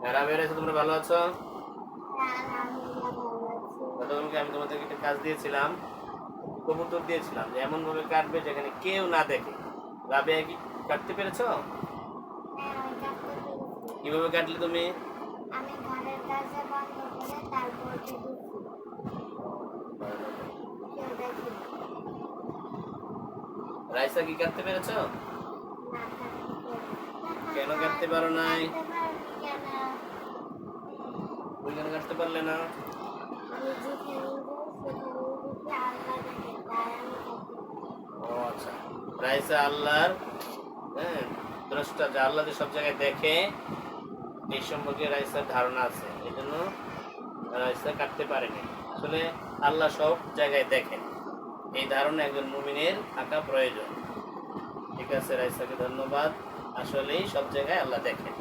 রাবেয়া রাইসা তোমরা ভালো আছো? হ্যাঁ, আলহামদুলিল্লাহ ভালো আছি। গতকালকে আমি তোমাদেরকে একটা কাজ দিয়েছিলাম, কবুতর দিয়েছিলাম যে এমন ভাবে কাটবে যেখানে কেউ না দেখে। রাবেয়া কি কাটতে পেরেছো? হ্যাঁ, আমি কাটতে পেরেছি। কিভাবে কাটলে তুমি? আমি ঘরের দরজা বন্ধ করে তারপর কেটেছি। কেউ দেখেনি। রাইসা কি কাটতে পেরেছো? না কাটতে পেরেছি। কেন কাটতে পারো নাই? কাটতে পারিনি কেন? তুমি কেন কাটতে পারলে না? আমি যেখানেই যাই সেখানেই দেখি আল্লাহ দেখে, তাই আমি কাটতে পারি। ও আচ্ছা, রাইসা আল্লাহর হ্যাঁ দ্রষ্টা, যে আল্লাহ যে সব জায়গায় দেখে এই সম্পর্কে রাইসার ধারণা আছে, এই জন্য রাইসা কাটতে পারেনি। আসলে আল্লাহ সব জায়গায় দেখেন, এই ধারণা একজন মুমিনের থাকা প্রয়োজন। ঠিক আছে, রাইসাকে ধন্যবাদ। আসলেই সব জায়গায় আল্লাহ দেখেন।